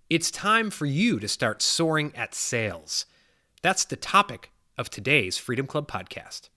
It's time for you to start soaring at sales. That's the topic of today's Freedom Club podcast.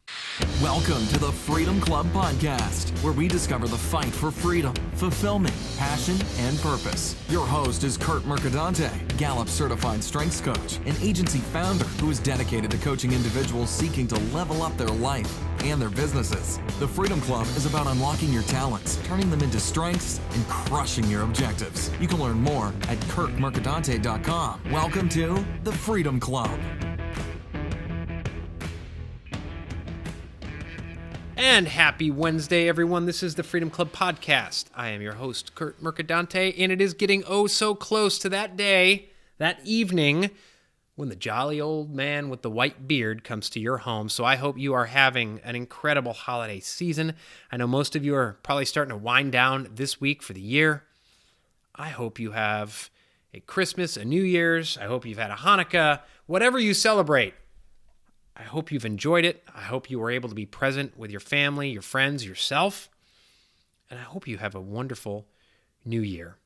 Welcome to the Freedom Club podcast, where we discover the fight for freedom, fulfillment, passion, and purpose. Your host is Kurt Mercadante, Gallup certified strengths coach, an agency founder who is dedicated to coaching individuals seeking to level up their life and their businesses. The Freedom Club is about unlocking your talents, turning them into strengths, and crushing your objectives. You can learn more at kurtmercadante.com. Welcome to the Freedom Club. And happy Wednesday, everyone. This is the Freedom Club podcast. I am your host, Kurt Mercadante, and it is getting oh so close to that day, that evening, when the jolly old man with the white beard comes to your home. So I hope you are having an incredible holiday season. I know most of you are probably starting to wind down this week for the year. I hope you have a Christmas, a New Year's. I hope you've had a Hanukkah, whatever you celebrate. I hope you've enjoyed it. I hope you were able to be present with your family, your friends, yourself. And I hope you have a wonderful new year.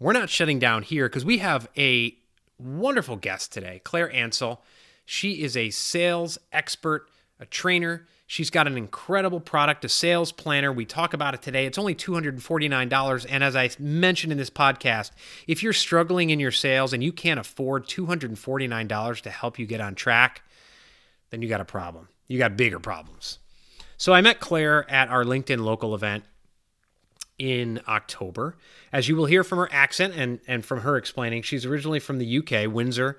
We're not shutting down here because we have a wonderful guest today, Claire Ansell. She is a sales expert, a trainer. She's got an incredible product, a sales planner. We talk about it today. It's only $249. And as I mentioned in this podcast, if you're struggling in your sales and you can't afford $249 to help you get on track, then you got a problem. You got bigger problems. So I met Claire at our LinkedIn local event in October. As you will hear from her accent and from her explaining, she's originally from the UK, Windsor,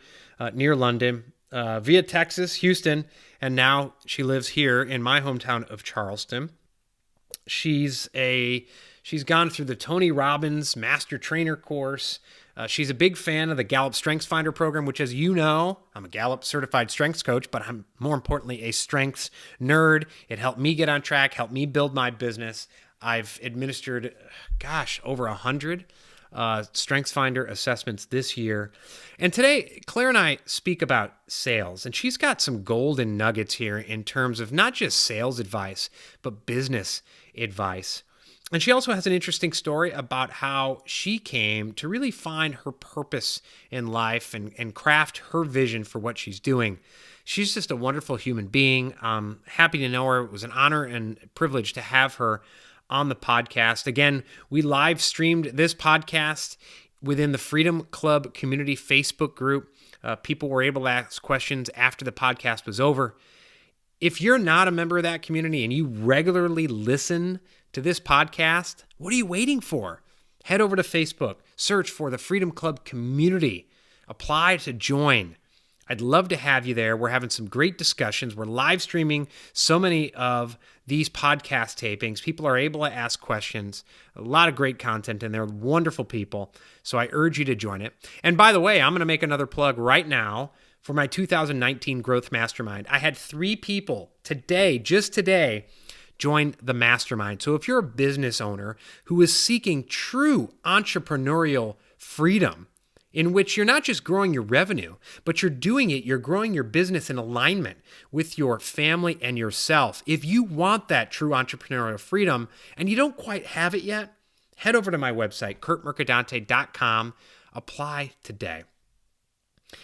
near London, via Texas, Houston, and now she lives here in my hometown of Charleston. She's gone through the Tony Robbins Master Trainer course. She's a big fan of the Gallup Strengths Finder program, which, as you know, I'm a Gallup certified strengths coach, but I'm more importantly a strengths nerd. It helped me get on track, helped me build my business. I've administered, over 100 Strengths Finder assessments this year. And today, Claire and I speak about sales, and she's got some golden nuggets here in terms of not just sales advice, but business advice. And she also has an interesting story about how she came to really find her purpose in life and craft her vision for what she's doing. She's just a wonderful human being. I'm happy to know her. It was an honor and privilege to have her on the podcast. Again, we live streamed this podcast within the Freedom Club community Facebook group. People were able to ask questions after the podcast was over. If you're not a member of that community and you regularly listen to this podcast, what are you waiting for? Head over to Facebook, search for the Freedom Club community, apply to join. I'd love to have you there. We're having some great discussions. We're live streaming so many of these podcast tapings. People are able to ask questions. A lot of great content, and they're wonderful people. So I urge you to join it. And by the way, I'm going to make another plug right now for my 2019 Growth Mastermind. I had 3 people today, just today, join the mastermind. So if you're a business owner who is seeking true entrepreneurial freedom, in which you're not just growing your revenue, but you're growing your business in alignment with your family and yourself. If you want that true entrepreneurial freedom and you don't quite have it yet, head over to my website, kurtmercadante.com. Apply today.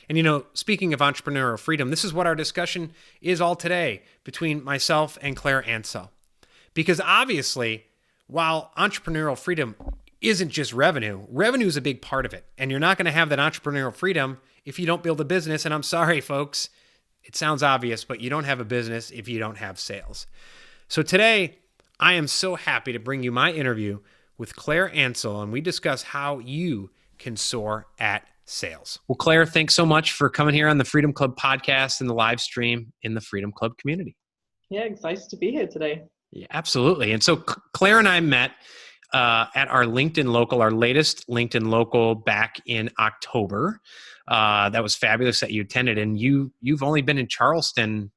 And speaking of entrepreneurial freedom, this is what our discussion is all today between myself and Claire Ansell. Because obviously, while entrepreneurial freedom isn't just revenue is a big part of it. And you're not going to have that entrepreneurial freedom if you don't build a business. And I'm sorry, folks, it sounds obvious, but you don't have a business if you don't have sales. So today, I am so happy to bring you my interview with Claire Ansell, and we discuss how you can soar at sales. Well, Claire, thanks so much for coming here on the Freedom Club podcast and the live stream in the Freedom Club community. Yeah, excited to be here today. Yeah, absolutely. And so Claire and I met at our LinkedIn local, our latest LinkedIn local back in October. That was fabulous that you attended. And you've only been in Charleston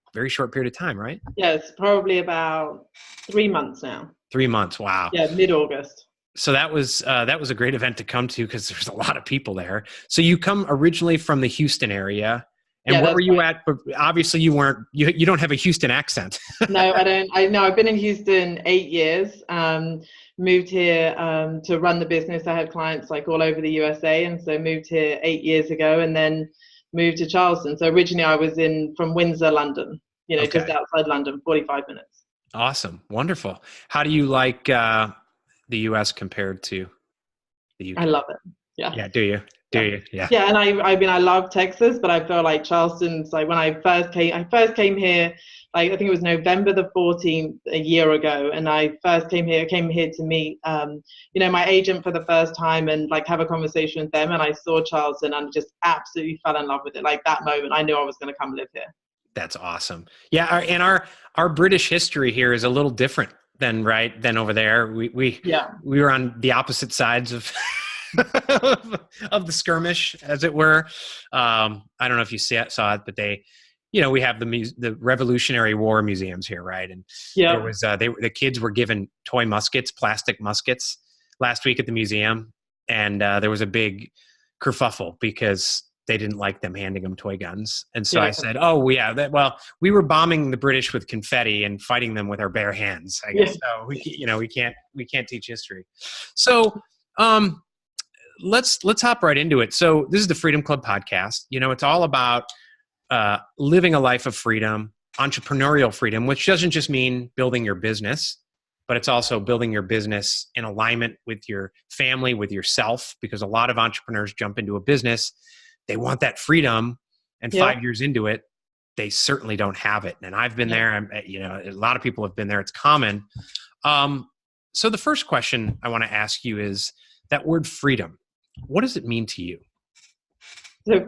a very short period of time, right? Yeah, it's probably about 3 months now. 3 months. Wow. Yeah, mid-August. So that was a great event to come to because there's a lot of people there. So you come originally from the Houston area, And Yeah, where were that's you right. at? Obviously, you weren't. You don't have a Houston accent. No, I don't. I know I've been in Houston 8 years. Moved here to run the business. I had clients like all over the USA, and so moved here 8 years ago, and then moved to Charleston. So originally I was in from Windsor, London. Just Okay, outside London, 45 minutes. awesome, wonderful. How do you like the U.S. compared to the I U.K.? love it. Yeah. Yeah, do you? Do Yeah. you? Yeah. Yeah, and I mean, I love Texas, but I feel like Charleston's like when I first came here, like I think it was November the 14th a year ago, and I first came here to meet, my agent for the first time and like have a conversation with them, and I saw Charleston and just absolutely fell in love with it. Like that moment, I knew I was going to come live here. That's awesome. Yeah, our British history here is a little different than over there. Yeah. We were on the opposite sides of of the skirmish, as it were. I don't know if you saw it, but we have the Revolutionary War museums here, right? And there Yeah. was the kids were given toy muskets, plastic muskets, last week at the museum, and there was a big kerfuffle because they didn't like them handing them toy guns. And so I Yeah. said, oh, yeah, we were bombing the British with confetti and fighting them with our bare hands, I guess. Yeah. So we can't teach history. So let's hop right into it. So this is the Freedom Club podcast. It's all about living a life of freedom, entrepreneurial freedom, which doesn't just mean building your business, but it's also building your business in alignment with your family, with yourself, because a lot of entrepreneurs jump into a business. They want that freedom, and Yeah. 5 years into it, they certainly don't have it. And I've been Yeah. there. A lot of people have been there. It's common. So the first question I want to ask you is that word freedom. What does it mean to you? So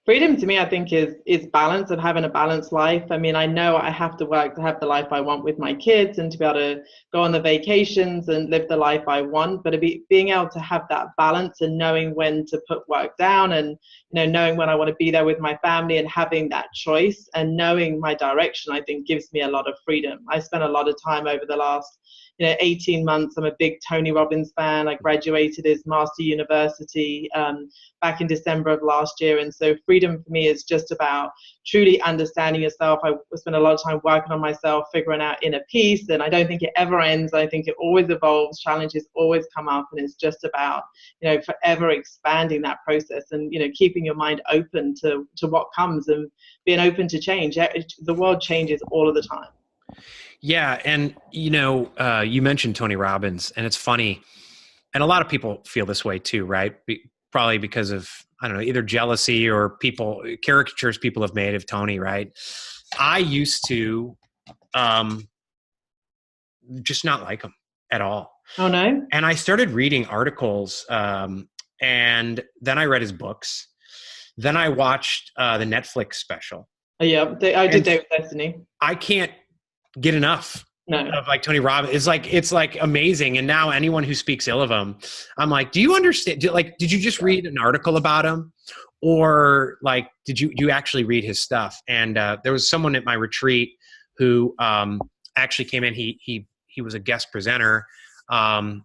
freedom to me, I think, is balance and having a balanced life. I mean, I know I have to work to have the life I want with my kids and to be able to go on the vacations and live the life I want, but being able to have that balance and knowing when to put work down and, knowing when I want to be there with my family and having that choice and knowing my direction, I think gives me a lot of freedom. I spent a lot of time over the last 18 months. I'm a big Tony Robbins fan. I graduated his Master University back in December of last year. And so freedom for me is just about truly understanding yourself. I spend a lot of time working on myself, figuring out inner peace. And I don't think it ever ends. I think it always evolves. Challenges always come up. And it's just about, forever expanding that process and, keeping your mind open to what comes and being open to change. The world changes all of the time. Yeah. And, you mentioned Tony Robbins, and it's funny. And a lot of people feel this way too, right? Probably because of, I don't know, either jealousy or caricatures people have made of Tony, right? I used to just not like him at all. Oh, no? And I started reading articles, and then I read his books. Then I watched the Netflix special. Oh, yeah, I did Date with Destiny. I can't get enough of like Tony Robbins. It's like amazing. And now anyone who speaks ill of him, I'm like, do you understand? Did you just read an article about him, or like, did you actually read his stuff? And there was someone at my retreat who actually came in. He was a guest presenter, and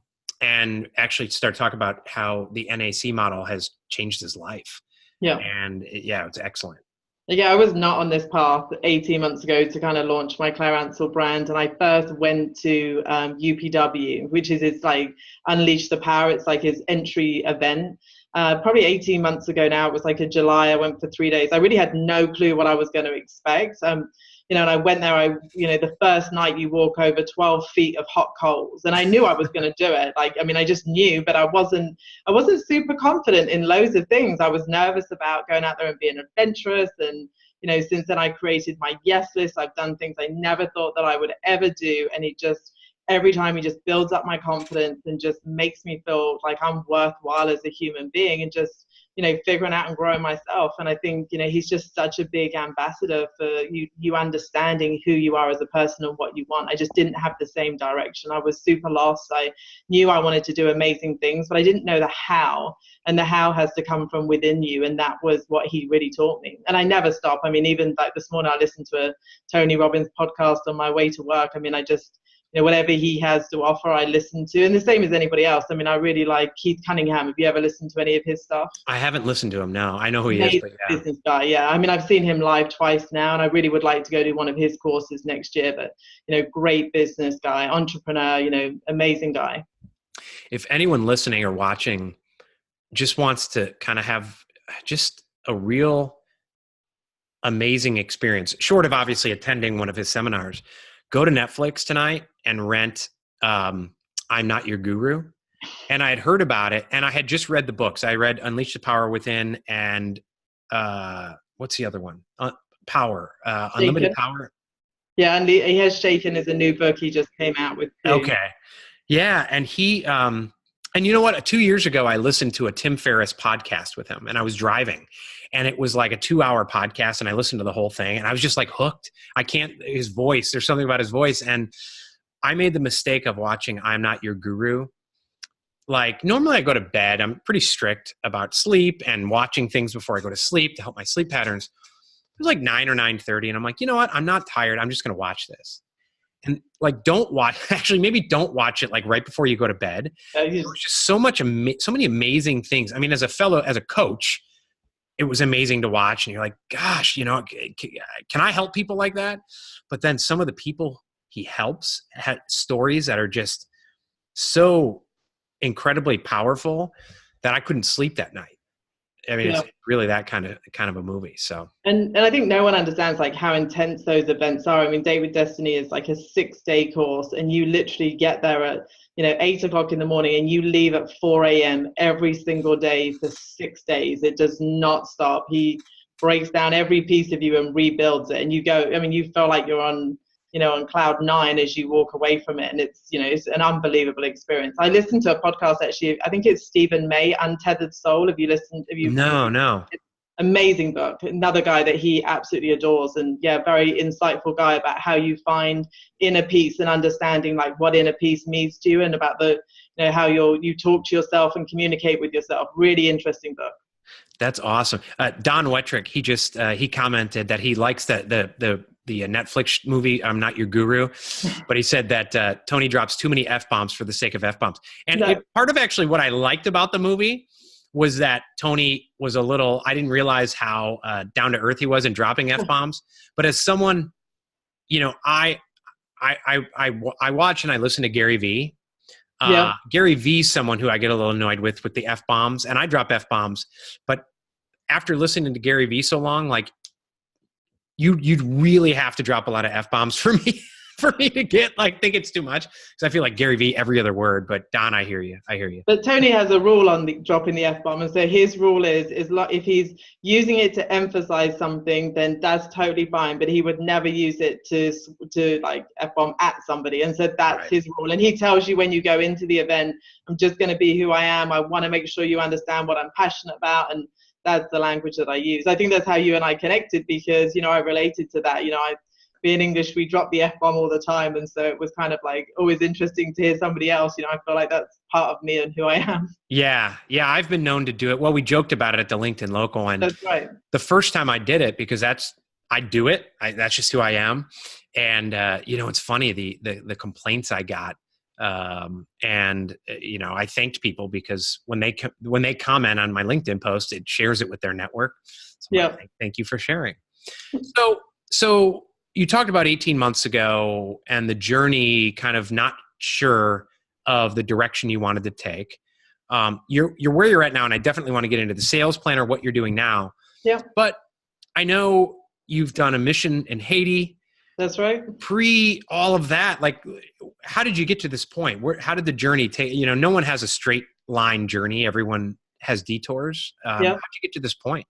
actually started talking about how the NAC model has changed his life. Yeah. And it's excellent. Yeah, I was not on this path 18 months ago to kind of launch my Claire Ansell brand. And I first went to UPW, which is its like Unleash the Power. It's like his entry event. Probably 18 months ago now. It was like in July. I went for 3 days. I really had no clue what I was going to expect. And I went there, the first night you walk over 12 feet of hot coals, and I knew I was going to do it. I just knew, but I wasn't super confident in loads of things. I was nervous about going out there and being adventurous. And, since then I created my yes list. I've done things I never thought that I would ever do. And every time he just builds up my confidence and just makes me feel like I'm worthwhile as a human being and just, figuring out and growing myself. And I think, he's just such a big ambassador for you understanding who you are as a person and what you want. I just didn't have the same direction. I was super lost. I knew I wanted to do amazing things, but I didn't know the how. And the how has to come from within you. And that was what he really taught me. And I never stop. I mean, even like this morning, I listened to a Tony Robbins podcast on my way to work. I mean, I just whatever he has to offer, I listen to. And the same as anybody else. I mean, I really like Keith Cunningham. Have you ever listened to any of his stuff? I haven't listened to him. No, I know who he is, but yeah. Business guy, yeah. I mean, I've seen him live twice now, and I really would like to go to one of his courses next year. But, great business guy, entrepreneur, amazing guy. If anyone listening or watching just wants to kind of have just a real amazing experience, short of obviously attending one of his seminars, go to Netflix tonight and rent I'm Not Your Guru. And I had heard about it, and I had just read the books. I read Unleash the Power Within and what's the other one? Power, Unlimited Power. Yeah, and he has Shaken as a new book he just came out with too. Okay. Yeah, and he and you know what? 2 years ago, I listened to a Tim Ferriss podcast with him, and I was driving, and it was like a 2-hour podcast, and I listened to the whole thing, and I was just like hooked. His voice, there's something about his voice, and I made the mistake of watching I'm Not Your Guru. Like, normally I go to bed. I'm pretty strict about sleep and watching things before I go to sleep to help my sleep patterns. It was like 9 or 9:30, and I'm like, you know what? I'm not tired. I'm just going to watch this. And like, don't watch it like right before you go to bed. There was just so many amazing things. I mean, as a coach, it was amazing to watch. And you're like, gosh, can I help people like that? But then some of the people he helps had stories that are just so incredibly powerful that I couldn't sleep that night. I mean, It's really that kind of a movie. So, and I think no one understands like how intense those events are. I mean, Day with Destiny is like a 6-day course, and you literally get there at 8 o'clock in the morning, and you leave at 4 a.m. every single day for 6 days. It does not stop. He breaks down every piece of you and rebuilds it, and you go. I mean, you feel like you're on cloud 9 as you walk away from it. And it's an unbelievable experience. I listened to a podcast, actually, I think it's Stephen May, Untethered Soul. Have you listened? No. Amazing book. Another guy that he absolutely adores, and very insightful guy about how you find inner peace and understanding like what inner peace means to you, and about the, how you talk to yourself and communicate with yourself. Really interesting book. That's awesome. Don Wettrick, he commented that he likes the Netflix movie, I'm Not Your Guru, but he said that Tony drops too many F-bombs for the sake of F-bombs. And part of actually what I liked about the movie was that Tony was I didn't realize how down to earth he was in dropping F-bombs. But as someone, I watch and I listen to Gary Vee. Gary Vee's someone who I get a little annoyed with the F-bombs, and I drop F-bombs. But after listening to Gary Vee so long, like, you'd really have to drop a lot of F-bombs for me to think it's too much, because I feel like Gary Vee every other word. But Don, I hear you. But Tony has a rule on dropping the F-bomb, and so his rule is like, if he's using it to emphasize something, then that's totally fine. But he would never use it to like F-bomb at somebody, and so that's his rule. And he tells you when you go into the event, I'm just going to be who I am. I want to make sure you understand what I'm passionate about, and that's the language that I use. I think that's how you and I connected, because, I related to that. Being English, we drop the F-bomb all the time. And so it was kind of like always interesting to hear somebody else. I feel like that's part of me and who I am. Yeah. I've been known to do it. Well, we joked about it at the LinkedIn Local. And that's right. The first time I did it, because I do it. That's just who I am. And, it's funny, the complaints I got. I thanked people, because when they comment on my LinkedIn post, it shares it with their network. So thank you for sharing. So you talked about 18 months ago and the journey, kind of not sure of the direction you wanted to take. You're where you're at now, and I definitely want to get into the sales plan or what you're doing now. Yeah. But I know you've done a mission in Haiti. That's right. Pre all of that, like, how did you get to this point? How did the journey take? No one has a straight line journey. Everyone has detours. How did you get to this point?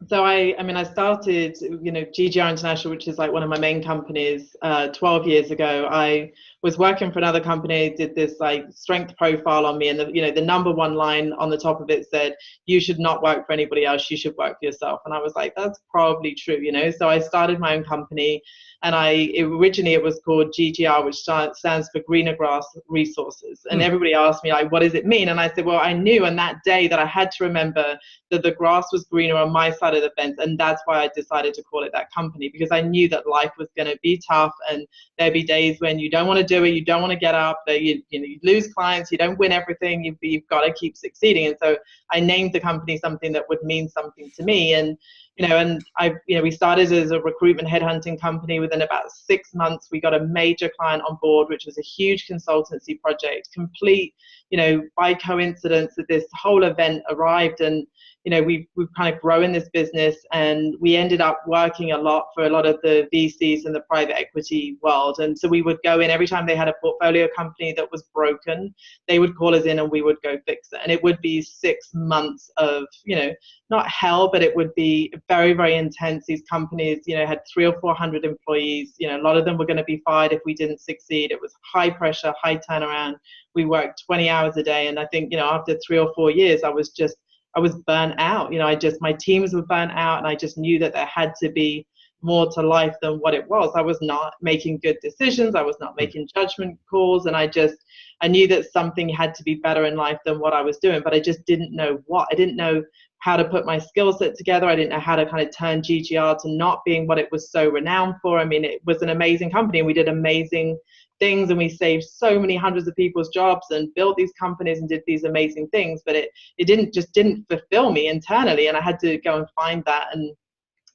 So I started, GGR International, which is like one of my main companies, 12 years ago. I was working for another company, did this like strength profile on me, and the number one line on the top of it said, "You should not work for anybody else. You should work for yourself." And I was like, that's probably true, So I started my own company, and originally it was called GGR, which stands for Greener Grass Resources. And everybody asked me, like, what does it mean? And I said, well, I knew on that day that I had to remember that the grass was greener on my side outside of events. And that's why I decided to call it that company, because I knew that life was going to be tough, and there'd be days when you don't want to do it, you don't want to get up, that you lose clients, you don't win everything, you've got to keep succeeding. And so I named the company something that would mean something to me. And we started as a recruitment headhunting company. Within about 6 months, we got a major client on board, which was a huge consultancy project, complete, by coincidence that this whole event arrived. And we've kind of grown this business, and we ended up working a lot for a lot of the VCs in the private equity world. And so we would go in every time they had a portfolio company that was broken, they would call us in and we would go fix it. And it would be 6 months of, not hell, but it would be very, very intense. These companies, had 300 or 400 employees. A lot of them were going to be fired if we didn't succeed. It was high pressure, high turnaround. We worked 20 hours a day. And I think, after 3 or 4 years, I was burnt out. My teams were burnt out, and I just knew that there had to be more to life than what it was. I was not making good decisions. I was not making judgment calls. And I knew that something had to be better in life than what I was doing, but I just didn't know what. I didn't know how to put my skill set together. I didn't know how to kind of turn GGR to not being what it was so renowned for. I mean, it was an amazing company, and we did amazing things, and we saved so many hundreds of people's jobs and built these companies and did these amazing things, but it didn't fulfill me internally, and I had to go and find that. And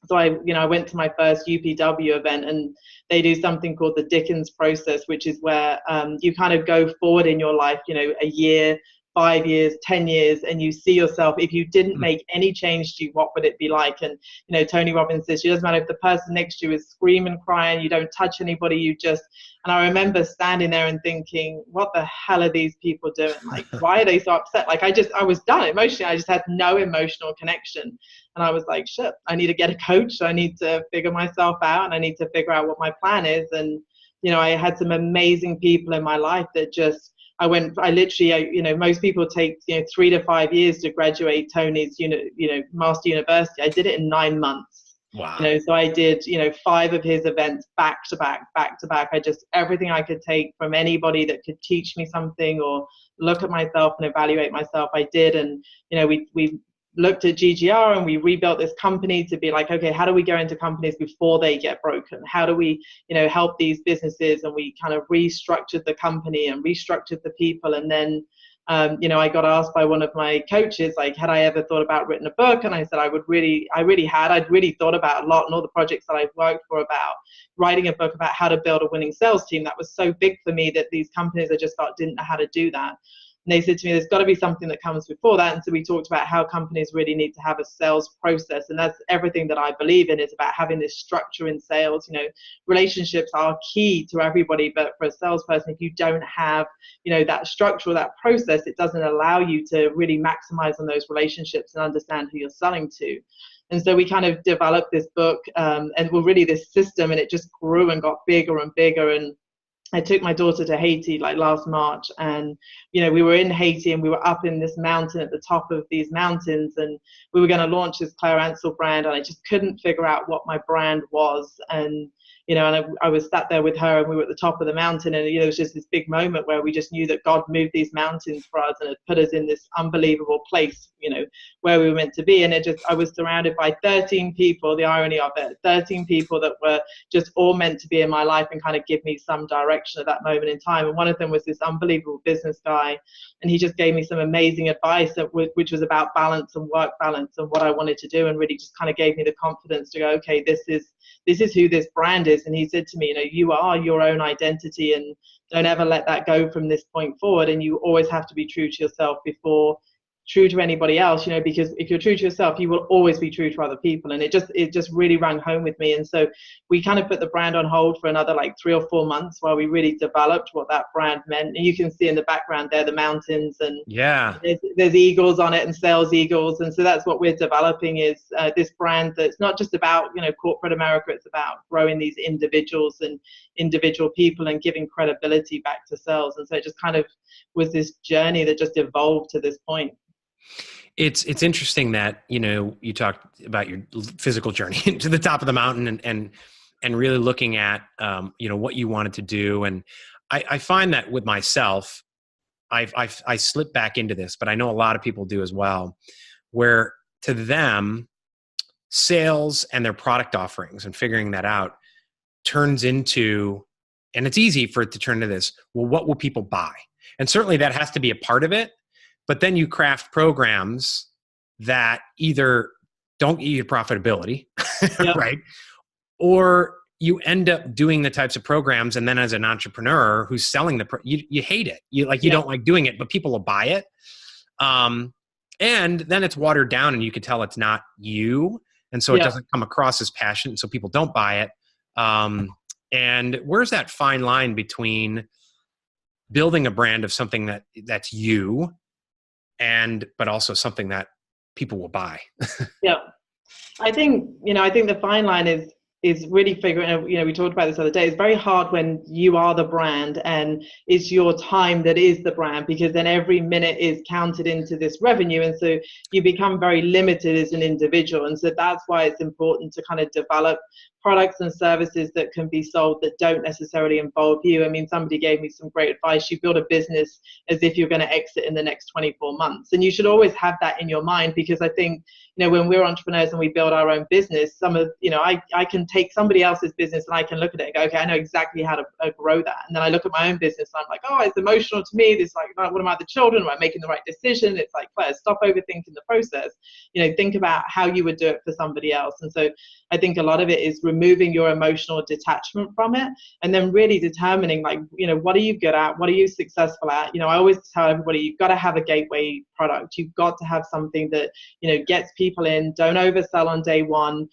so I went to my first UPW event, and they do something called the Dickens process, which is where you kind of go forward in your life, a year, 5 years, 10 years, and you see yourself, if you didn't make any change to you, what would it be like? And, Tony Robbins says, it doesn't matter if the person next to you is screaming, crying, you don't touch anybody, and I remember standing there and thinking, what the hell are these people doing? Like, why are they so upset? Like, I was done emotionally. I just had no emotional connection. And I was like, shit, I need to get a coach. I need to figure myself out, and I need to figure out what my plan is. And, I had some amazing people in my life that most people take 3 to 5 years to graduate Tony's master university. I did it in 9 months. Wow. So I did 5 of his events back to back. Everything I could take from anybody that could teach me something or look at myself and evaluate myself, I did. And we looked at GGR, and we rebuilt this company to be like, okay, how do we go into companies before they get broken? How do we, help these businesses? And we kind of restructured the company and restructured the people. And then, I got asked by one of my coaches, like, had I ever thought about written a book? And I said, I'd really thought about a lot, and all the projects that I've worked for, about writing a book about how to build a winning sales team. That was so big for me that these companies I just thought didn't know how to do that. And they said to me, there's got to be something that comes before that. And so we talked about how companies really need to have a sales process. And that's everything that I believe in, is about having this structure in sales. Relationships are key to everybody, but for a salesperson, if you don't have, that structure or that process, it doesn't allow you to really maximize on those relationships and understand who you're selling to. And so we kind of developed this book and really this system, and it just grew and got bigger and bigger. And I took my daughter to Haiti like last March, and we were in Haiti, and we were up in this mountain at the top of these mountains, and we were going to launch this Claire Ansell brand, and I just couldn't figure out what my brand was. And I was sat there with her, and we were at the top of the mountain, and it was just this big moment where we just knew that God moved these mountains for us and had put us in this unbelievable place, where we were meant to be. And I was surrounded by 13 people, the irony of it, 13 people that were just all meant to be in my life and kind of give me some direction at that moment in time. And one of them was this unbelievable business guy, and he just gave me some amazing advice which was about balance and work balance and what I wanted to do, and really just kind of gave me the confidence to go, okay, this is who this brand is. And he said to me, you are your own identity, and don't ever let that go from this point forward. And you always have to be true to yourself before true to anybody else, because if you're true to yourself, you will always be true to other people. And it just really rang home with me. And so we kind of put the brand on hold for another like 3 or 4 months while we really developed what that brand meant. And you can see in the background there, the mountains, and there's eagles on it, and sales eagles. And so that's what we're developing, is this brand that's not just about, corporate America. It's about growing these individuals and individual people and giving credibility back to sales. And so it just kind of was this journey that just evolved to this point. It's interesting that, you talked about your physical journey to the top of the mountain and really looking at, what you wanted to do. And I find that with myself, I slip back into this, but I know a lot of people do as well, where to them, sales and their product offerings and figuring that out turns into, and it's easy for it to turn to this, well, what will people buy? And certainly that has to be a part of it, but then you craft programs that either don't get you profitability, Yep. right? Or you end up doing the types of programs, and then as an entrepreneur who's selling you hate it. You don't like doing it, but people will buy it. And then it's watered down and you could tell it's not you. And so it doesn't come across as passionate. So people don't buy it. And where's that fine line between building a brand of something that's you but also something that people will buy? Yeah. I think the fine line is really figuring out, we talked about this the other day. It's very hard when you are the brand and it's your time that is the brand, because then every minute is counted into this revenue. And so you become very limited as an individual. And so that's why it's important to kind of develop products and services that can be sold that don't necessarily involve you. I mean, somebody gave me some great advice. You build a business as if you're going to exit in the next 24 months. And you should always have that in your mind, because I think, when we're entrepreneurs and we build our own business, I can take somebody else's business and I can look at it and go, okay, I know exactly how to grow that. And then I look at my own business and I'm like, oh, it's emotional to me. This like, what about the children? Am I making the right decision? It's like, Claire, stop overthinking the process. Think about how you would do it for somebody else. And so I think a lot of it is removing your emotional detachment from it, and then really determining, like, what are you good at? What are you successful at? I always tell everybody, you've got to have a gateway product. You've got to have something that, gets people in. Don't oversell on day one.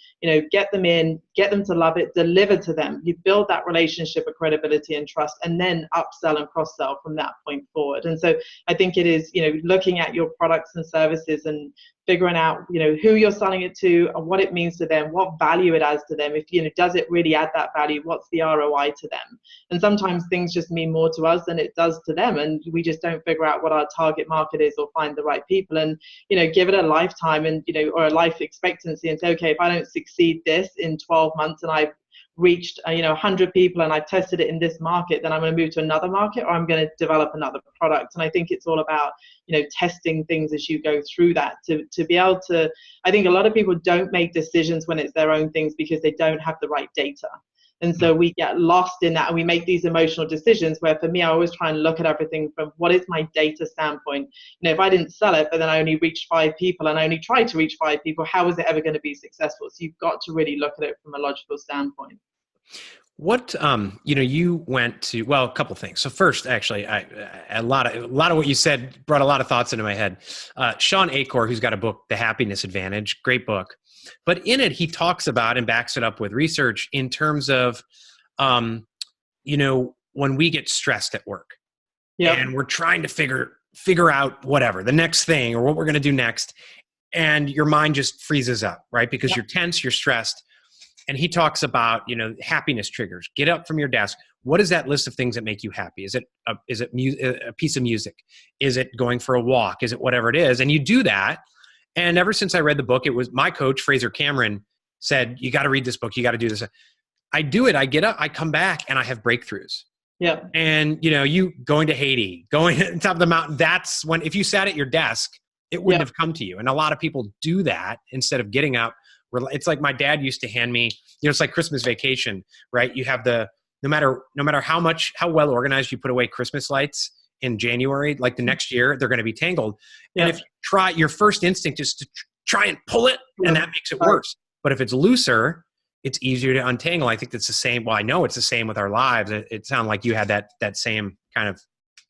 Get them in, get them to love it, deliver to them. You build that relationship of credibility and trust, and then upsell and cross-sell from that point forward. And so I think it is, looking at your products and services and figuring out, who you're selling it to and what it means to them, what value it adds to them. If, does it really add that value? What's the ROI to them? And sometimes things just mean more to us than it does to them. And we just don't figure out what our target market is or find the right people and, give it a lifetime and, or a life expectancy and say, okay, if I don't succeed this in 12 months and I've reached 100 people and I've tested it in this market, then I'm going to move to another market, or I'm going to develop another product. And I think it's all about testing things as you go through that to be able to. I think a lot of people don't make decisions when it's their own things because they don't have the right data. And so we get lost in that and we make these emotional decisions where, for me, I always try and look at everything from what is my data standpoint. If I didn't sell it, but then I only reached 5 people and I only tried to reach 5 people, how is it ever going to be successful? So you've got to really look at it from a logical standpoint. What, you went to, well, a couple things. So first, actually, a lot of what you said brought a lot of thoughts into my head. Sean Achor, who's got a book, The Happiness Advantage, great book. But in it, he talks about and backs it up with research in terms of, when we get stressed at work and we're trying to figure out whatever, the next thing or what we're going to do next. And your mind just freezes up, right? Because you're tense, you're stressed. And he talks about, happiness triggers. Get up from your desk. What is that list of things that make you happy? Is it a piece of music? Is it going for a walk? Is it whatever it is? And you do that. And ever since I read the book, it was my coach, Fraser Cameron, said, you got to read this book. You got to do this. I do it. I get up, I come back, and I have breakthroughs. Yeah. And, you going to Haiti, going to the top of the mountain, that's when, if you sat at your desk, it wouldn't have come to you. And a lot of people do that instead of getting up. It's like my dad used to hand me, it's like Christmas Vacation, right? You have no matter how well organized you put away Christmas lights in January, like the next year, they're going to be tangled. And if you try, your first instinct is to try and pull it, and that makes it worse. But if it's looser, it's easier to untangle. I think that's the same. Well, I know it's the same with our lives. It sounded like you had that same kind of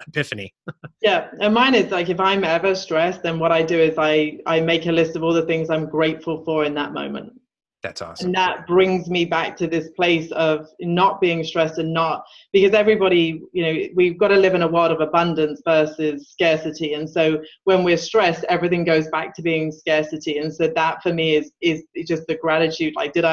epiphany. Yeah. And mine is like, if I'm ever stressed, then what I do is I make a list of all the things I'm grateful for in that moment. That's awesome. And that brings me back to this place of not being stressed and not, because everybody, we've got to live in a world of abundance versus scarcity. And so when we're stressed, everything goes back to being scarcity. And so that for me is just the gratitude. Like, did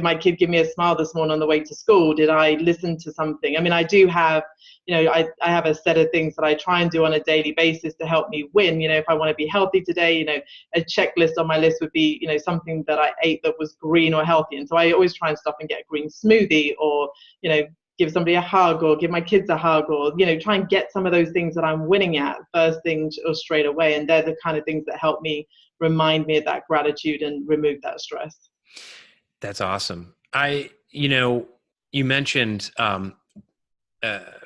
my kid give me a smile this morning on the way to school? Did I listen to something? I mean, I do have, I have a set of things that I try and do on a daily basis to help me win. If I want to be healthy today, a checklist on my list would be, something that I ate that was green or healthy. And so I always try and stop and get a green smoothie, or, give somebody a hug, or give my kids a hug, or, try and get some of those things that I'm winning at first thing or straight away. And they're the kind of things that help me remind me of that gratitude and remove that stress. That's awesome. You mentioned, and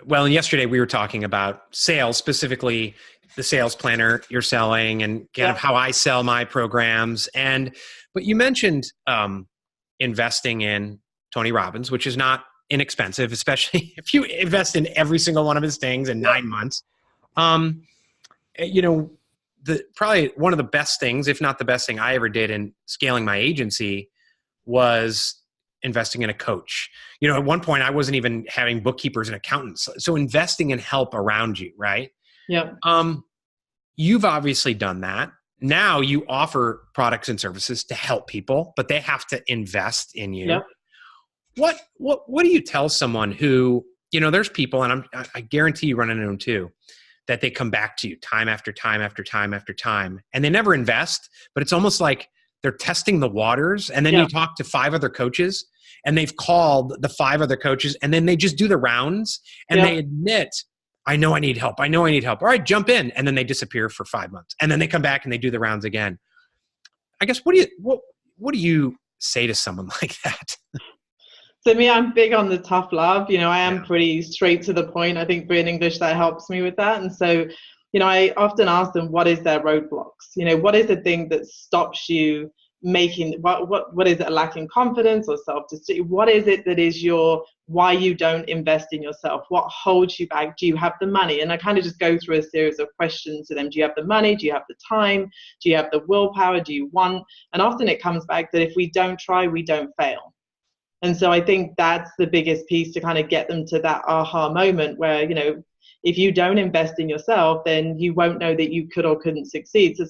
yesterday we were talking about sales, specifically the sales planner you're selling and kind of how I sell my programs. But you mentioned investing in Tony Robbins, which is not inexpensive, especially if you invest in every single one of his things in 9 months. Probably one of the best things, if not the best thing I ever did in scaling my agency was investing in a coach. At one point I wasn't even having bookkeepers and accountants. So investing in help around you, right? Yeah. You've obviously done that. Now you offer products and services to help people, but they have to invest in you. Yep. What do you tell someone who, there's people, and I guarantee you run into them too, that they come back to you time after time after time after time, and they never invest, but it's almost like they're testing the waters. And then you talk to 5 other coaches and they've called the 5 other coaches, and then they just do the rounds and they admit, I know I need help. I know I need help. All right, jump in. And then they disappear for 5 months. And then they come back and they do the rounds again. I guess, what do you say to someone like that? So me, I'm big on the tough love. I am pretty straight to the point. I think being English, that helps me with that. And so, I often ask them, what is their roadblocks? What is the thing that stops you making, what is it, lacking confidence or self-esteem? What is it that is why you don't invest in yourself? What holds you back? Do you have the money? And I kind of just go through a series of questions to them. Do you have the money? Do you have the time? Do you have the willpower? Do you want? And often it comes back that if we don't try, we don't fail. And so I think that's the biggest piece to kind of get them to that aha moment where, if you don't invest in yourself, then you won't know that you could or couldn't succeed. So,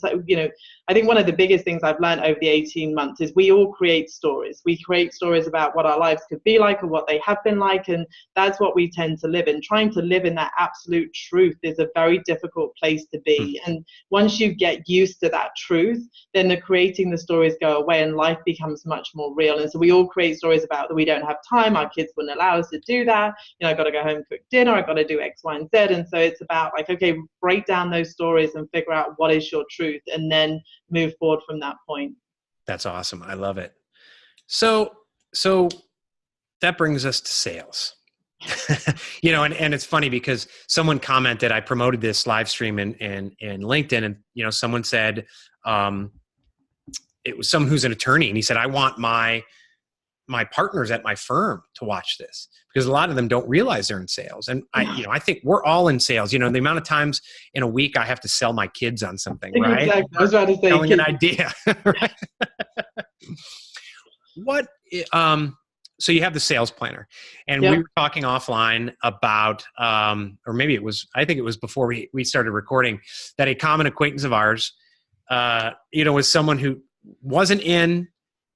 I think one of the biggest things I've learned over the 18 months is we all create stories. We create stories about what our lives could be like or what they have been like. And that's what we tend to live in. Trying to live in that absolute truth is a very difficult place to be. And once you get used to that truth, then the creating the stories go away and life becomes much more real. And so we all create stories about that we don't have time. Our kids wouldn't allow us to do that. I've got to go home, cook dinner. I've got to do X, Y, and Z. And so it's about okay, break down those stories and figure out what is your truth and then move forward from that point. That's awesome. I love it. So that brings us to sales. And it's funny because someone commented, I promoted this live stream in LinkedIn, and someone said, it was someone who's an attorney, and he said, I want my partners at my firm to watch this, because a lot of them don't realize they're in sales. And I think we're all in sales. The amount of times in a week I have to sell my kids on something, right? Exactly. I was about to say selling an idea. Right? So you have the sales planner, and we were talking offline about, or maybe I think it was before we started recording, that a common acquaintance of ours, was someone who wasn't in,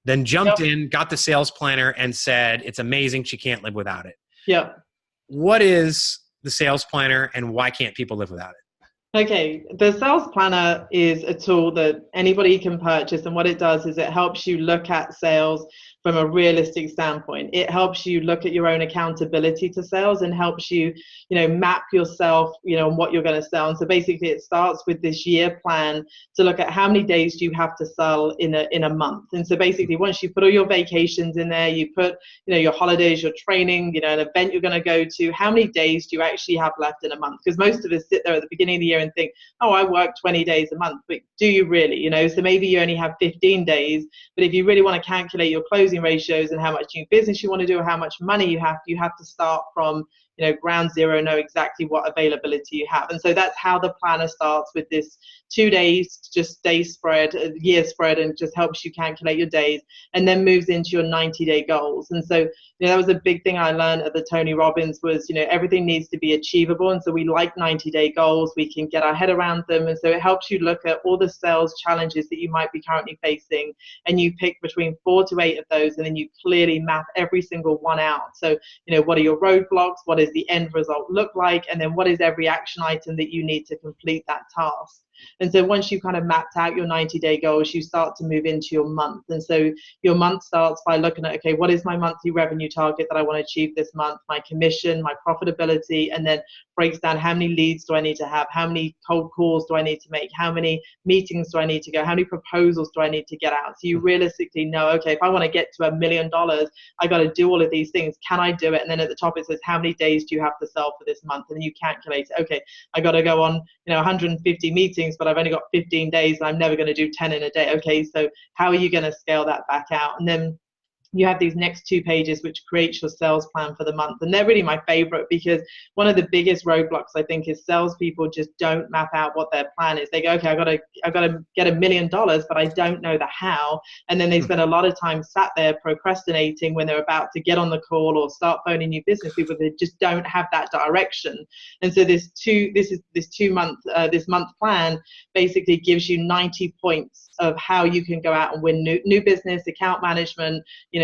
then jumped in, got the sales planner, and said, it's amazing. She can't live without it. Yeah. What is the sales planner, and why can't people live without it? Okay. The sales planner is a tool that anybody can purchase. And what it does is it helps you look at sales from a realistic standpoint. It helps you look at your own accountability to sales and helps you, map yourself, on what you're going to sell. And so basically it starts with this year plan to look at how many days do you have to sell in a month. And so basically once you put all your vacations in there, you put, your holidays, your training, an event you're going to go to, how many days do you actually have left in a month? Because most of us sit there at the beginning of the year and think, oh, I work 20 days a month, but do you really? So maybe you only have 15 days, but if you really want to calculate your closing ratios and how much new business you want to do or how much money you have to start from ground zero, know exactly what availability you have. And so that's how the planner starts, with this 2 days, just day spread, year spread, and just helps you calculate your days, and then moves into your 90-day goals. And so that was a big thing I learned at the Tony Robbins was, everything needs to be achievable. And so we like 90-day goals. We can get our head around them. And so it helps you look at all the sales challenges that you might be currently facing, and you pick between 4 to 8 of those, and then you clearly map every single one out. So, what are your roadblocks? What does the end result look like? And then what is every action item that you need to complete that task? And so once you kind of mapped out your 90-day goals, you start to move into your month. And so your month starts by looking at, okay, what is my monthly revenue target that I want to achieve this month, my commission, my profitability, and then breaks down how many leads do I need to have, how many cold calls do I need to make, how many meetings do I need to go, how many proposals do I need to get out. So you realistically know, okay, if I want to get to $1 million, I got to do all of these things. Can I do it? And then at the top it says, how many days do you have to sell for this month? And then you calculate, okay, I got to go on 150 meetings, but I've only got 15 days and I'm never going to do 10 in a day. Okay, so how are you going to scale that back out? And then you have these next 2 pages which creates your sales plan for the month. And they're really my favorite, because one of the biggest roadblocks I think is salespeople just don't map out what their plan is. They go, okay, I gotta get $1 million, but I don't know the how. And then they spend a lot of time sat there procrastinating when they're about to get on the call or start phoning new business people. They just don't have that direction. And so this month plan basically gives you 90 points of how you can go out and win new business, account management,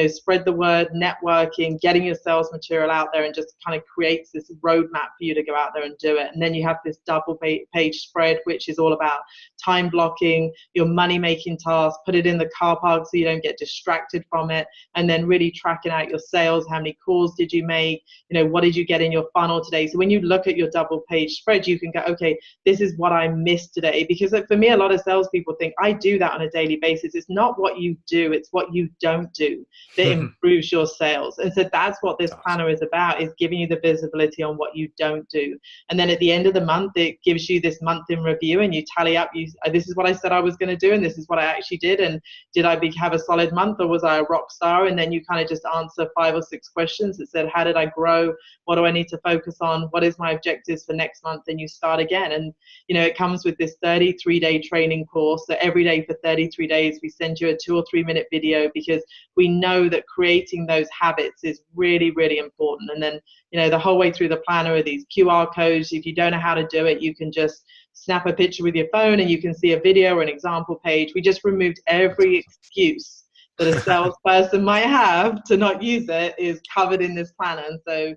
spread the word, networking, getting your sales material out there, and just kind of creates this roadmap for you to go out there and do it. And then you have this double page spread, which is all about time blocking, your money making tasks, put it in the car park so you don't get distracted from it, and then really tracking out your sales. How many calls did you make? What did you get in your funnel today? So when you look at your double page spread, you can go, okay, this is what I missed today. Because for me, a lot of salespeople think I do that on a daily basis. It's not what you do, it's what you don't do that improves your sales. And so that's what this planner is about, is giving you the visibility on what you don't do. And then at the end of the month, it gives you this month in review, and you tally up, this is what I said I was going to do, and this is what I actually did, and did I have a solid month, or was I a rock star? And then you kind of just answer 5 or 6 questions that said, how did I grow? What do I need to focus on? What is my objectives for next month? And you start again. And it comes with this 33-day training course. So every day for 33 days, we send you a 2 or 3 minute video, because we know that creating those habits is really, really important. And then, the whole way through the planner are these QR codes. If you don't know how to do it, you can just snap a picture with your phone and you can see a video or an example page. We just removed every excuse that a salesperson might have to not use it is covered in this planner. And so,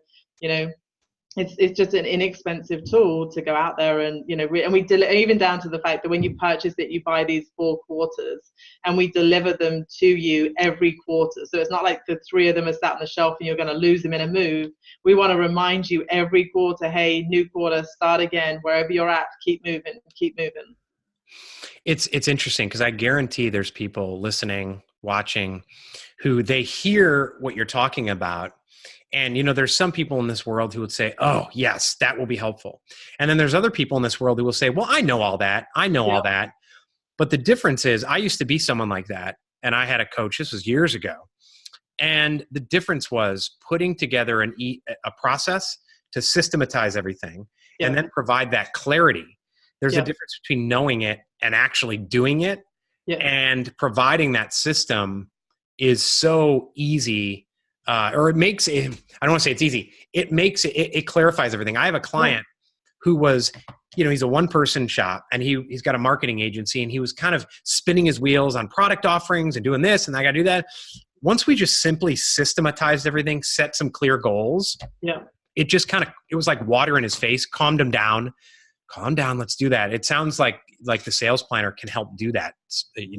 it's just an inexpensive tool to go out there and, we even down to the fact that when you purchase it, you buy these 4 quarters and we deliver them to you every quarter. So it's not like the 3 of them are sat on the shelf and you're going to lose them in a move. We want to remind you every quarter, hey, new quarter, start again, wherever you're at, keep moving, keep moving. It's interesting, because I guarantee there's people listening, watching, who they hear what you're talking about. And, there's some people in this world who would say, oh, yes, that will be helpful. And then there's other people in this world who will say, well, I know all that. I know all that. But the difference is, I used to be someone like that. And I had a coach, this was years ago. And the difference was putting together a process to systematize everything and then provide that clarity. There's a difference between knowing it and actually doing it. And providing that system is so easy. Or it makes it, I don't want to say it's easy. It makes it clarifies everything. I have a client who was, he's a one-person shop, and he's got a marketing agency, and he was kind of spinning his wheels on product offerings and doing this, and I got to do that. Once we just simply systematized everything, set some clear goals, it just it was like water in his face, calmed him down. Calm down, let's do that. It sounds like the sales planner can help do that,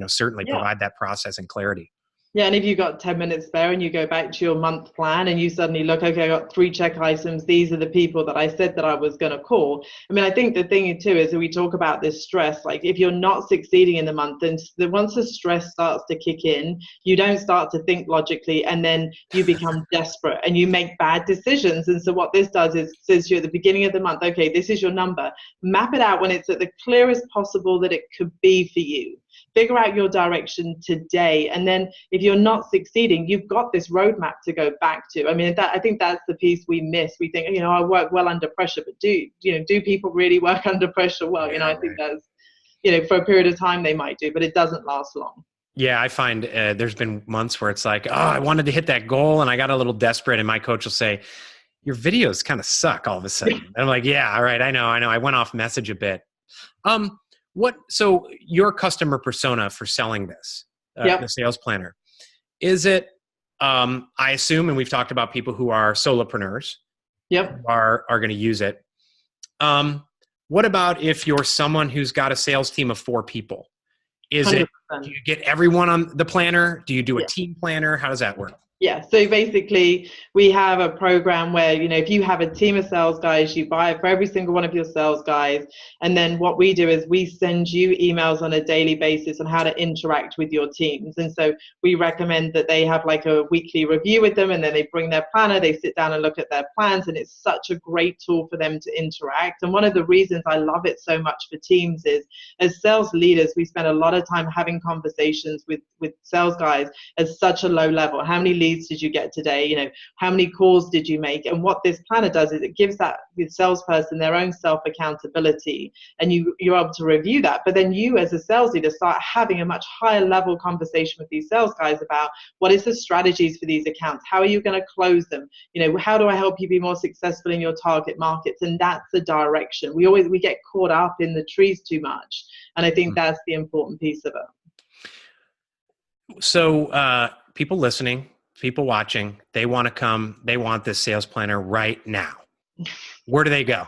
certainly provide that process and clarity. Yeah, and if you've got 10 minutes spare and you go back to your month plan and you suddenly look, okay, I got 3 check items. These are the people that I said that I was going to call. I mean, I think the thing too is that we talk about this stress. Like if you're not succeeding in the month, then once the stress starts to kick in, you don't start to think logically, and then you become desperate and you make bad decisions. And so what this does is says to you at the beginning of the month, okay, this is your number. Map it out when it's at the clearest possible that it could be for you. Figure out your direction today. And then if you're not succeeding, you've got this roadmap to go back to. I mean, I think that's the piece we miss. We think, I work well under pressure, but do people really work under pressure well? I think that's, for a period of time they might do, but it doesn't last long. Yeah, I find there's been months where it's like, oh, I wanted to hit that goal and I got a little desperate, and my coach will say, your videos kind of suck all of a sudden. And I'm like, yeah, all right, I know. I went off message a bit. So your customer persona for selling this, the sales planner, is it, I assume, and we've talked about people who are solopreneurs, who are going to use it. What about if you're someone who's got a sales team of 4 people? Do 100%. you get everyone on the planner? Do you do a Yeah. team planner? How does that work? Yeah, so basically we have a program where, if you have a team of sales guys, you buy it for every single one of your sales guys. And then what we do is we send you emails on a daily basis on how to interact with your teams. And so we recommend that they have like a weekly review with them, and then they bring their planner, they sit down and look at their plans, and it's such a great tool for them to interact. And one of the reasons I love it so much for teams is, as sales leaders, we spend a lot of time having conversations with sales guys at such a low level. How many leads did you get today? How many calls did you make? And what this planner does is it gives that salesperson their own self accountability, and you're able to review that. But then you as a sales leader start having a much higher level conversation with these sales guys about what is the strategies for these accounts? How are you going to close them? How do I help you be more successful in your target markets? And that's the direction. We get caught up in the trees too much. And I think that's the important piece of it. So people listening, people watching, they want to come, they want this sales planner right now. Where do they go?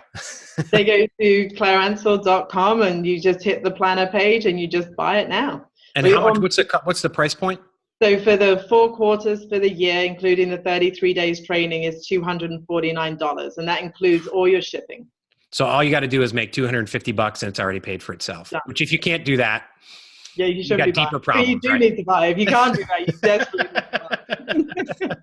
They go to claireansell.com and you just hit the planner page and you just buy it now. And how much, what's the price point? So for the 4 quarters for the year, including the 33 days training, is $249. And that includes all your shipping. So all you got to do is make $250 and it's already paid for itself. Yeah. Which if you can't do that, yeah, you should got be deeper buying. problems. You do right? need to buy. If you can't do that, you desperately need to buy.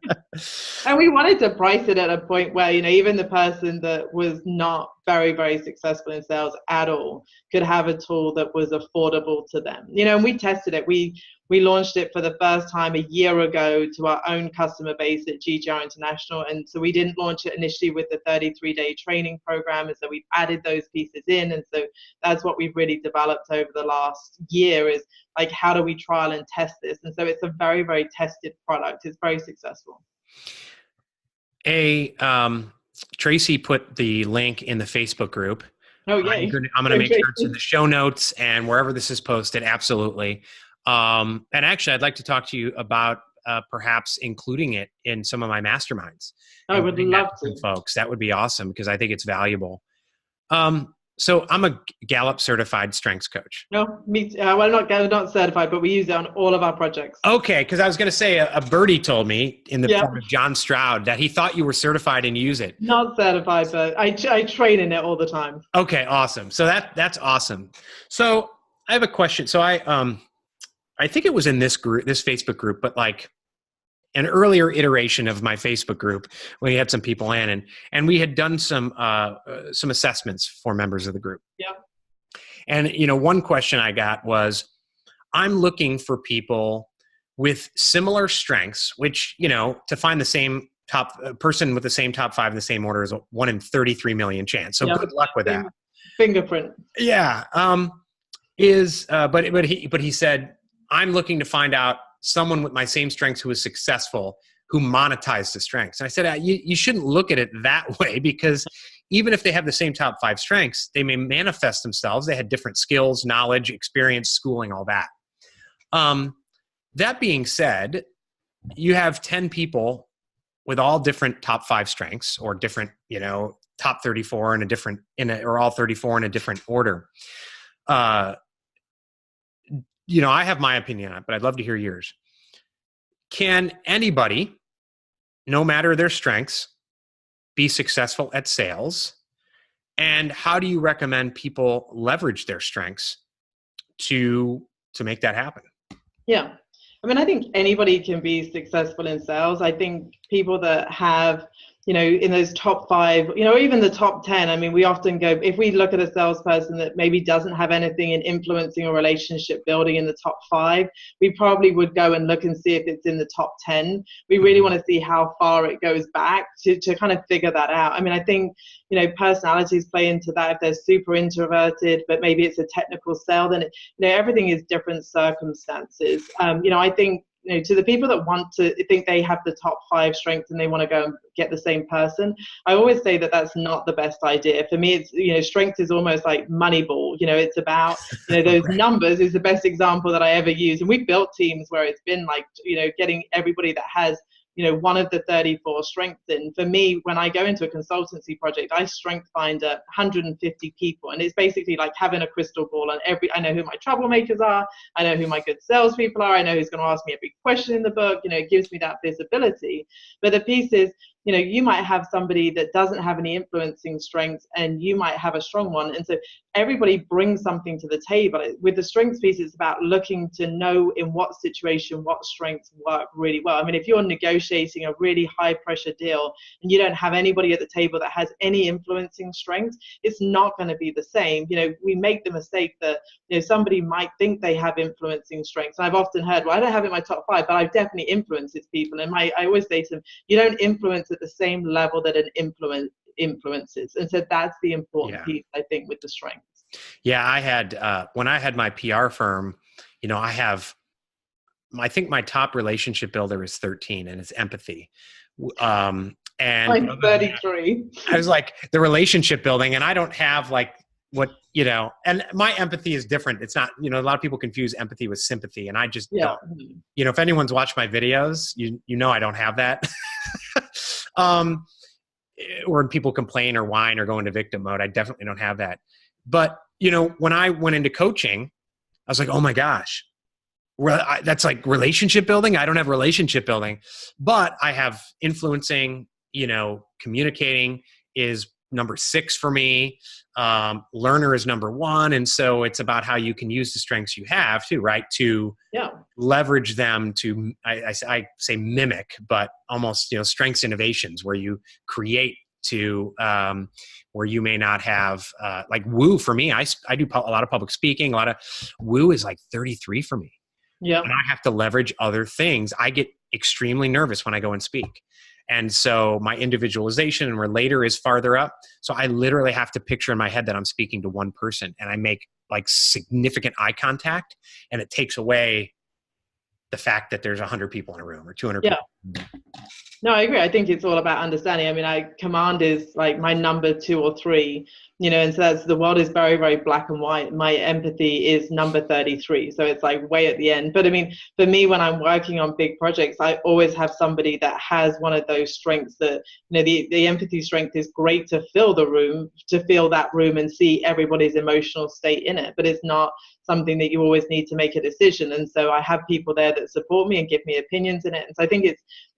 And we wanted to price it at a point where, even the person that was not very, very successful in sales at all could have a tool that was affordable to them. And we tested it. We launched it for the first time a year ago to our own customer base at GGR International. And so we didn't launch it initially with the 33-day training program. And so we've added those pieces in. And so that's what we've really developed over the last year, is like, how do we trial and test this? And so it's a very, very tested product. It's very successful. Tracy put the link in the Facebook group. Oh, yeah. I'm going to make sure it's in the show notes and wherever this is posted. Absolutely. And actually, I'd like to talk to you about perhaps including it in some of my masterminds. I would love to. Folks, that would be awesome because I think it's valuable. So I'm a Gallup certified strengths coach. No, me too. Well, not certified, but we use it on all of our projects. Okay, because I was going to say a birdie told me in the form of John Stroud that he thought you were certified and use it. Not certified, but I train in it all the time. Okay, awesome. So that's awesome. So I have a question. So I think it was in this group, this Facebook group, but like an earlier iteration of my Facebook group, we had some people in, and we had done some assessments for members of the group. Yeah. And one question I got was, I'm looking for people with similar strengths, which to find the same person with the same top 5 in the same order is a 1 in 33 million chance. So good luck with that. Fingerprint. Yeah. But he said, I'm looking to find out someone with my same strengths who is successful, who monetized the strengths. And I said, you shouldn't look at it that way, because even if they have the same top 5 strengths, they may manifest themselves. They had different skills, knowledge, experience, schooling, all that. That being said, you have 10 people with all different top 5 strengths, or different, top 34 or all 34 in a different order. I have my opinion on it, but I'd love to hear yours. Can anybody, no matter their strengths, be successful at sales? And how do you recommend people leverage their strengths to make that happen? Yeah. I think anybody can be successful in sales. I think people that have, in those top 5, or even the top 10, we often go, if we look at a salesperson that maybe doesn't have anything in influencing or relationship building in the top 5, we probably would go and look and see if it's in the top 10. We really want to see how far it goes back to kind of figure that out. I think, personalities play into that. If they're super introverted, but maybe it's a technical sell, then everything is different circumstances. I think, to the people that want to think they have the top 5 strengths and they want to go and get the same person, I always say that that's not the best idea. For me, it's, strength is almost like Moneyball. It's about, those numbers is the best example that I ever use. And we've built teams where it's been like, getting everybody that has, one of the 34 strengths in. For me, when I go into a consultancy project, I strength find 150 people. And it's basically like having a crystal ball, and I know who my troublemakers are. I know who my good salespeople are. I know who's going to ask me a big question in the book. It gives me that visibility. But the piece is, you might have somebody that doesn't have any influencing strengths, and you might have a strong one. And so everybody brings something to the table. With the strengths piece, it's about looking to know in what situation, what strengths work really well. I mean, if you're negotiating a really high pressure deal and you don't have anybody at the table that has any influencing strengths, it's not going to be the same. We make the mistake that, somebody might think they have influencing strengths. And I've often heard, well, I don't have it in my top 5, but I've definitely influenced people. And I always say to them, you don't influence at the same level that an influences. And so that's the important piece, I think, with the strengths. Yeah, I had, when I had my PR firm, I think my top relationship builder is 13, and it's empathy. And I'm 33. I was like, the relationship building, and I don't have like what, and my empathy is different. It's not, a lot of people confuse empathy with sympathy, and I just don't. If anyone's watched my videos, I don't have that. Or when people complain or whine or go into victim mode, I definitely don't have that. But, when I went into coaching, I was like, oh my gosh, that's like relationship building. I don't have relationship building, but I have influencing, communicating is number 6 for me. Learner is number 1. And so it's about how you can use the strengths you have too, right? To leverage them to, I say mimic, but almost, strengths innovations where you create to, where you may not have, like woo for me. I do a lot of public speaking, woo is like 33 for me. Yeah. And I have to leverage other things. I get extremely nervous when I go and speak. And so my individualization and relator is farther up. So I literally have to picture in my head that I'm speaking to one person, and I make like significant eye contact, and it takes away the fact that there's 100 people in a room or 200 people. No, I agree. I think it's all about understanding. I mean, command is like my number 2 or 3, and so the world is very, very black and white. My empathy is number 33. So it's like way at the end. But I mean, for me, when I'm working on big projects, I always have somebody that has one of those strengths that, the empathy strength is great to fill the room, to feel that room and see everybody's emotional state in it. But it's not something that you always need to make a decision. And so I have people there that support me and give me opinions in it. And so I think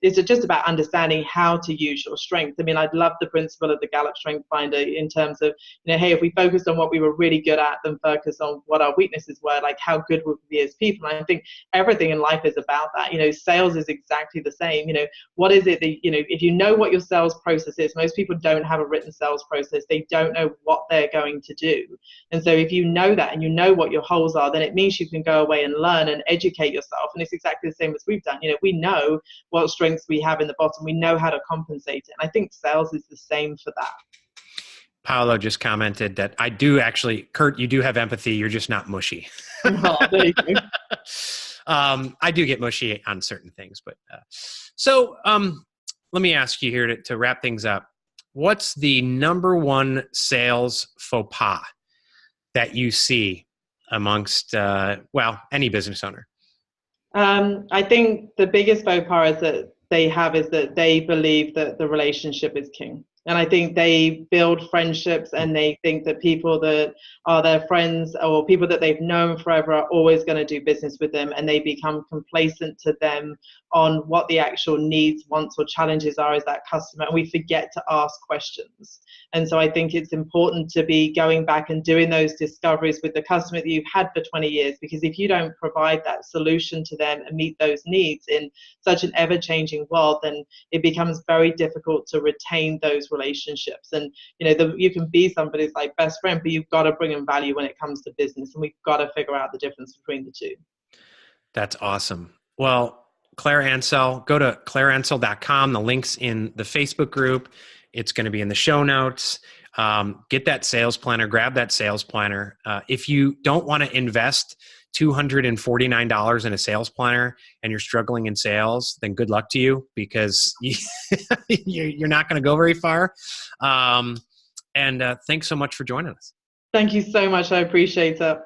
it's just about understanding how to use your strength. I mean, I'd love the principle of the Gallup Strength Finder in terms of, hey, if we focused on what we were really good at, then focus on what our weaknesses were, like how good would we be as people. And I think everything in life is about that. Sales is exactly the same. What is it that, if you know what your sales process is, most people don't have a written sales process. They don't know what they're going to do. And so if you know that and you know what your holes are, then it means you can go away and learn and educate yourself. And it's exactly the same as we've done. We know what strengths we have in the bottom. We know how to compensate it. And I think sales is the same for that. Paolo just commented that I do actually, Kurt, you do have empathy. You're just not mushy. Oh, there you go. I do get mushy on certain things, but so let me ask you here to wrap things up. What's the number 1 sales faux pas that you see amongst, any business owner? I think the biggest faux pas is that they believe that the relationship is king. And I think they build friendships, and they think that people that are their friends or people that they've known forever are always going to do business with them, and they become complacent to them on what the actual needs, wants, or challenges are as that customer, and we forget to ask questions. And so I think it's important to be going back and doing those discoveries with the customer that you've had for 20 years, because if you don't provide that solution to them and meet those needs in such an ever-changing world, then it becomes very difficult to retain those relationships. And you can be somebody's like best friend, but you've got to bring them value when it comes to business, and we've got to figure out the difference between the two. That's awesome. Well, Claire Ansell, go to claireansell.com. The link's in the Facebook group. It's going to be in the show notes. Get that sales planner, grab that sales planner. If you don't want to invest $249 in a sales planner and you're struggling in sales, then good luck to you, because you're not going to go very far. And thanks so much for joining us. Thank you so much. I appreciate it.